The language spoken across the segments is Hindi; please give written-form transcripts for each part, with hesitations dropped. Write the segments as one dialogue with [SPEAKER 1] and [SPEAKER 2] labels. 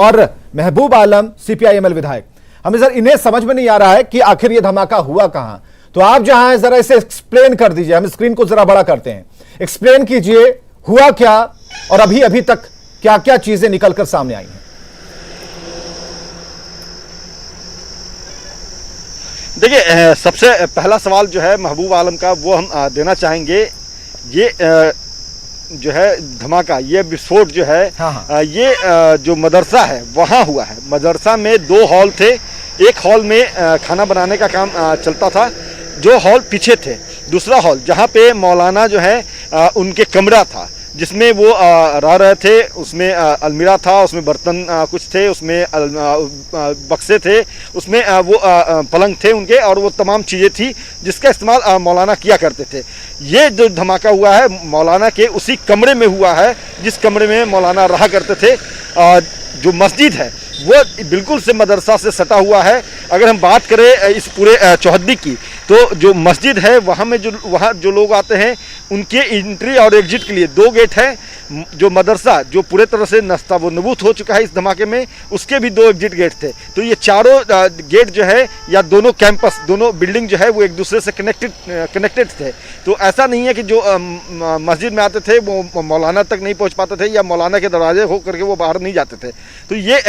[SPEAKER 1] और महबूब आलम सीपीआईएमएल विधायक। हमें सर इन्हें समझ में नहीं आ रहा है कि आखिर ये धमाका हुआ कहां। तो आप जहां हैं जरा इसे एक्सप्लेन कर दीजिए, हम स्क्रीन को जरा बड़ा करते हैं, एक्सप्लेन कीजिए हुआ क्या और अभी तक क्या क्या चीजें निकलकर सामने आई हैं।
[SPEAKER 2] देखिए, सबसे पहला सवाल जो है महबूब आलम का वो हम देना चाहेंगे। ये जो है धमाका, ये विस्फोट जो है ये जो मदरसा है वहाँ हुआ है। मदरसा में 2 हॉल थे। एक हॉल में खाना बनाने का काम चलता था, जो हॉल पीछे थे। दूसरा हॉल जहाँ पे मौलाना जो है उनके कमरा था, जिसमें वो रह रहे थे, उसमें अलमीरा था, उसमें बर्तन कुछ थे, उसमें बक्से थे, उसमें वो पलंग थे उनके, और वो तमाम चीज़ें थी जिसका इस्तेमाल मौलाना किया करते थे। ये जो धमाका हुआ है मौलाना के उसी कमरे में हुआ है जिस कमरे में मौलाना रहा करते थे। जो मस्जिद है वो बिल्कुल से मदरसा से सटा हुआ है। अगर हम बात करें इस पूरे चौहद्दी की, तो जो मस्जिद है वहाँ जो लोग आते हैं उनके एंट्री और एग्जिट के लिए 2 गेट हैं। जो मदरसा जो पूरे तरह से नस्ता वो नबूत हो चुका है इस धमाके में, उसके भी 2 एग्जिट गेट थे। तो ये चारों गेट जो है या दोनों कैंपस, दोनों बिल्डिंग जो है वो एक दूसरे से कनेक्टेड थे। तो ऐसा नहीं है कि जो मस्जिद में आते थे वो मौलाना तक नहीं पहुंच पाते थे या मौलाना के दरवाजे हो करके वो बाहर नहीं जाते थे। तो ये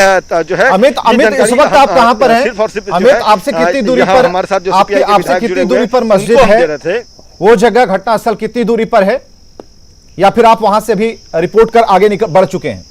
[SPEAKER 2] जो है
[SPEAKER 1] अमित इस वक्त आप कहाँ पर हैं? अमित, आपसे कितनी दूरी पर हमारे साथ जो आपसे कितनी दूरी पर मस्जिद है, वो जगह घटना स्थल कितनी दूरी पर है, या फिर आप वहां से भी रिपोर्ट कर आगे बढ़ चुके हैं?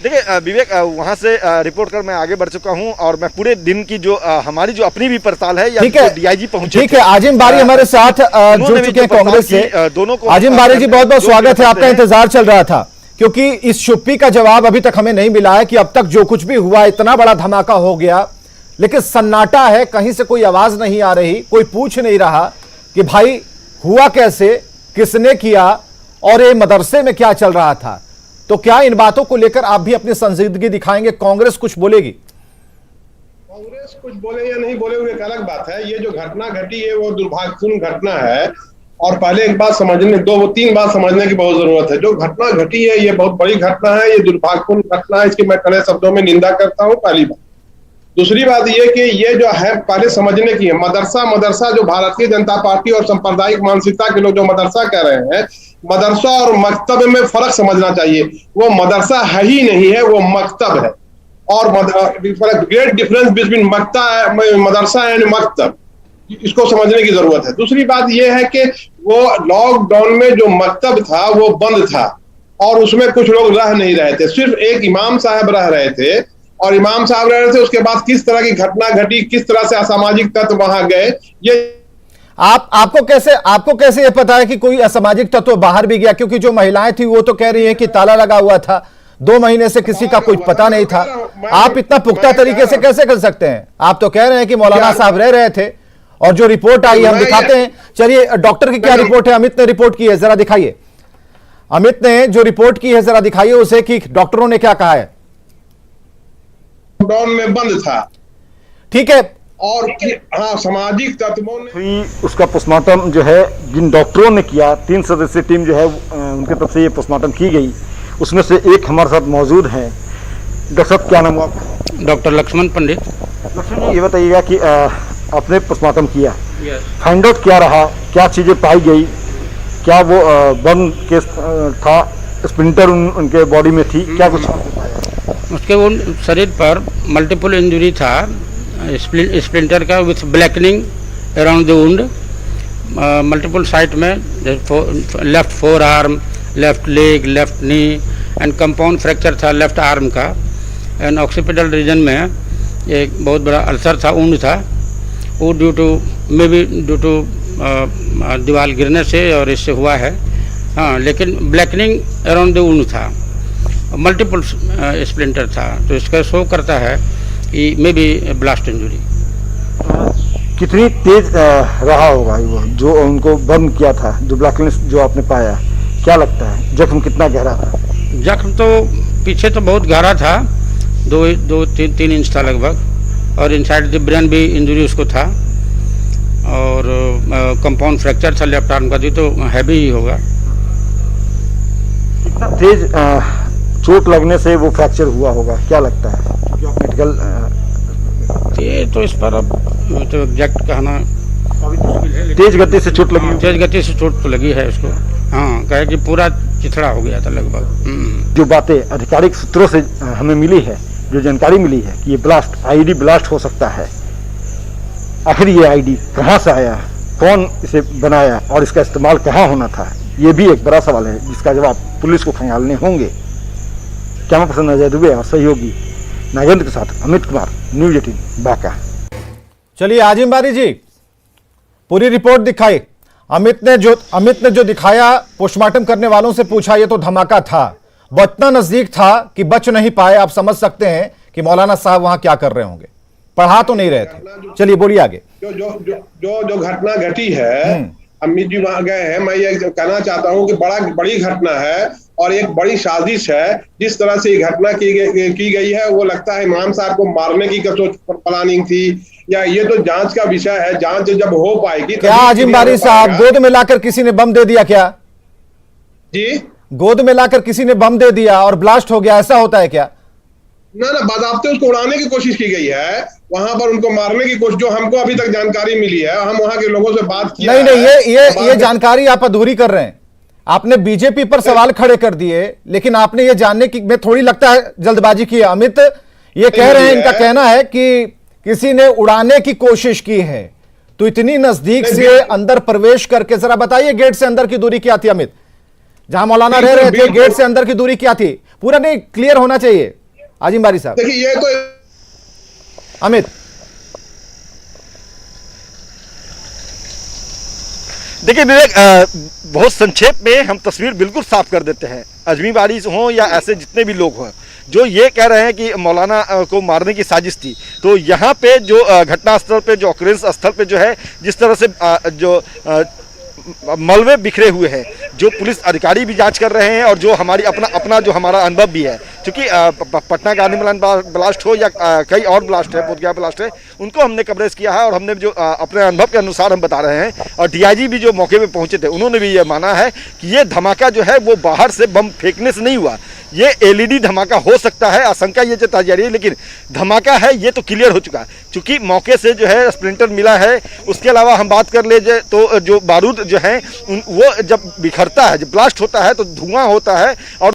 [SPEAKER 2] देखिए विवेक, वहां से रिपोर्ट कर मैं आगे बढ़ चुका हूं, और मैं पूरे दिन की जो हमारी जो अपनी भी पड़ताल है, या डीआईजी पहुंचे।
[SPEAKER 1] ठीक है, आजिम बारी हमारे साथ जुड़ चुके हैं कांग्रेस से।
[SPEAKER 2] दोनों को
[SPEAKER 1] आजिम बारी जी, बहुत बहुत स्वागत है आपका। इंतजार चल रहा था क्योंकि इस चुप्पी का जवाब अभी तक हमें नहीं मिला है कि अब तक जो कुछ भी हुआ, इतना बड़ा धमाका हो गया लेकिन सन्नाटा है, कहीं से कोई आवाज नहीं आ रही, कोई पूछ नहीं रहा कि भाई हुआ कैसे, किसने किया और ये मदरसे में क्या चल रहा था। तो क्या इन बातों को लेकर आप भी अपनी संजीदगी दिखाएंगे? कांग्रेस कुछ बोलेगी?
[SPEAKER 3] कांग्रेस कुछ बोले या नहीं बोले वो एक अलग बात है। ये जो घटना घटी है वो दुर्भाग्यपूर्ण घटना है, और पहले एक बात समझने, 2-3 बात समझने की बहुत जरूरत है। जो घटना घटी है ये बहुत बड़ी घटना है, ये दुर्भाग्यपूर्ण घटना है, इसकी मैं कड़े शब्दों में निंदा करता हूँ, पहली बात। दूसरी बात ये कि ये जो है पहले समझने की है, मदरसा जो भारतीय जनता पार्टी और सांप्रदायिक मानसिकता के लोग जो मदरसा कह रहे हैं, मदरसा और मकतब में फर्क समझना चाहिए। वो मदरसा है ही नहीं है, वो मकतब है। और great difference between madrasa and maktab, इसको समझने की जरूरत है। दूसरी बात यह है कि वो लॉकडाउन में जो मकतब था वो बंद था और उसमें कुछ लोग रह नहीं रहे थे, सिर्फ एक इमाम साहब रह रहे थे, और इमाम साहब रह रहे थे। उसके बाद किस तरह की घटना घटी, किस तरह से असामाजिक तत्व वहां गए, ये
[SPEAKER 1] आपको कैसे ये पता है कि कोई असामाजिक तत्व बाहर भी गया? क्योंकि जो महिलाएं थी वो तो कह रही हैं कि ताला लगा हुआ था, 2 महीने से किसी का कुछ पता नहीं था। आप इतना पुख्ता तरीके से कैसे कर सकते हैं? आप तो कह रहे हैं कि मौलाना साहब रह रहे थे, और जो रिपोर्ट आई हम दिखाते हैं। चलिए, डॉक्टर की क्या रिपोर्ट है? अमित ने रिपोर्ट की है, जरा दिखाइए। अमित ने जो रिपोर्ट की है जरा दिखाइए उसे कि डॉक्टरों ने क्या कहा है।
[SPEAKER 3] लॉकडाउन में बंद था,
[SPEAKER 1] ठीक है,
[SPEAKER 3] और हाँ, सामाजिक तत्वों ने
[SPEAKER 2] उसका पोस्टमार्टम जो है जिन डॉक्टरों ने किया, 3 सदस्यीय टीम जो है उनकी तरफ से ये पोस्टमार्टम की गई, उसमें से एक हमारे साथ मौजूद है। डॉक्टर साहब, क्या नाम हुआ?
[SPEAKER 4] डॉक्टर लक्ष्मण पंडित।
[SPEAKER 2] लक्ष्मण जी, ये बताइएगा कि आपने पोस्टमार्टम किया, फाइंड आउट क्या रहा, क्या चीजें पाई गई, क्या वो बम केस था, स्प्लिंटर उनके बॉडी में थी, क्या कुछ?
[SPEAKER 4] उसके वो शरीर पर मल्टीपल इंजरी था, स्प्लिंटर का, with blackening around the wound, multiple site में, left fore arm, left leg, left knee, and compound fracture था लेफ्ट आर्म का, एंड ऑक्सीपिटल रीजन में एक बहुत बड़ा अल्सर था, वुंड था। वो ड्यू टू दीवार गिरने से और इससे हुआ है। हाँ, लेकिन ब्लैकनिंग अराउंड द वुंड था, मल्टीपल स्प्लिंटर था, तो इसका शो करता है कि मे बी ब्लास्ट इंजरी।
[SPEAKER 2] कितनी तेज रहा होगा वो जो उनको बम किया था, जो ब्लैकनेस जो आपने पाया, क्या लगता है जख्म कितना गहरा था?
[SPEAKER 4] जख्म तो पीछे तो बहुत गहरा था, 2-3 इंच था लगभग, और इनसाइड द ब्रेन भी इंजरी उसको था, और कंपाउंड फ्रैक्चर था लेफ्ट आर्म का, तो हैवी ही होगा।
[SPEAKER 2] कितना तेज चोट लगने से वो फ्रैक्चर हुआ होगा, क्या लगता है? क्योंकि आप मेडिकल
[SPEAKER 4] ये तो इस पर अब तो एग्जैक्ट कहना मुश्किल है, लेकिन
[SPEAKER 2] तेज गति से चोट लगी।
[SPEAKER 4] तेज गति से चोट तो लगी है उसको। हाँ, कहे कि पूरा चिथड़ा हो गया था लगभग।
[SPEAKER 2] जो बातें आधिकारिक सूत्रों से हमें मिली है, जो जानकारी मिली है कि ये ब्लास्ट आईडी ब्लास्ट हो सकता है। आखिर ये आईडी कहाँ से आया, कौन इसे बनाया और इसका इस्तेमाल कहाँ होना था, ये भी एक बड़ा सवाल है जिसका जवाब पुलिस को खंगालने होंगे। कैमरा पर्सन अजय दुबे और सहयोगी नागेंद्र के साथ अमित कुमार, न्यूज़ 18 बांका।
[SPEAKER 1] चलिए आजिम बारी जी, पूरी रिपोर्ट दिखाई। अमित ने जो दिखाया, पोस्टमार्टम करने वालों से पूछा, ये तो धमाका था, बचना नजदीक था कि बच नहीं पाए। आप समझ सकते हैं कि मौलाना साहब वहां क्या कर रहे होंगे, पढ़ा तो नहीं रहे थे। चलिए बोलिए आगे।
[SPEAKER 3] जो घटना घटी है, अमित जी वहां गए हैं, मैं ये कहना चाहता हूं कि बड़ी घटना है और एक बड़ी साजिश है। जिस तरह से ये घटना की गई है, वो लगता है इमाम साहब को मारने की प्लानिंग थी, या ये तो जांच का विषय है। जांच जब हो पाएगी।
[SPEAKER 1] क्या आजिम बारी साहब, गोद में लाकर किसी ने बम दे दिया क्या?
[SPEAKER 3] जी,
[SPEAKER 1] गोद में लाकर किसी ने बम दे दिया और ब्लास्ट हो गया, ऐसा होता है क्या?
[SPEAKER 3] ना बाज़ाब्ते उसको उड़ाने की कोशिश की गई है, वहां पर उनको मारने की कोशिश, जो हमको अभी तक जानकारी मिली है, हम वहां के लोगों से बात किया।
[SPEAKER 1] नहीं, ये जानकारी आप अधूरी कर रहे हैं। आपने बीजेपी पर सवाल खड़े कर दिए, लेकिन आपने ये जानने की में थोड़ी लगता है जल्दबाजी की है। अमित ये कह रहे हैं, इनका कहना है कि किसी ने उड़ाने की कोशिश की है, तो इतनी नजदीक से अंदर प्रवेश करके जरा बताइए गेट से अंदर की दूरी क्या थी अमित? जहां मौलाना रह रहे थे, गेट से अंदर की दूरी क्या थी? पूरा नहीं, क्लियर होना चाहिए आजिम बारी साहब।
[SPEAKER 3] देखिए, ये तो
[SPEAKER 1] अमित
[SPEAKER 2] देखिए विवेक, बहुत संक्षेप में हम तस्वीर बिल्कुल साफ कर देते हैं। अजमी बारी हो या ऐसे जितने भी लोग हों जो ये कह रहे हैं कि मौलाना को मारने की साजिश थी, तो यहाँ पे जो घटना स्थल पे, जो ऑकरेंस स्थल पे जो है, जिस तरह से जो मलबे बिखरे हुए हैं, जो पुलिस अधिकारी भी जांच कर रहे हैं और जो हमारी अपना जो हमारा अनुभव भी है, क्योंकि पटना गांधी मैदान ब्लास्ट हो या कई और ब्लास्ट है, बोधगया ब्लास्ट है, उनको हमने कवरेज किया है और हमने जो अपने अनुभव के अनुसार हम बता रहे हैं। और डीआईजी भी जो मौके पे पहुंचे थे, उन्होंने भी ये माना है कि ये धमाका जो है वो बाहर से बम फेंकने से नहीं हुआ, ये एलईडी धमाका हो सकता है, आशंका ये जताई जा रही है, लेकिन धमाका है ये तो क्लियर हो चुका है, क्योंकि मौके से जो है स्प्लिंटर मिला है। उसके अलावा हम बात कर ले तो जो बारूद जो है वो जब बिखरता है, जब ब्लास्ट होता है तो धुआं होता है और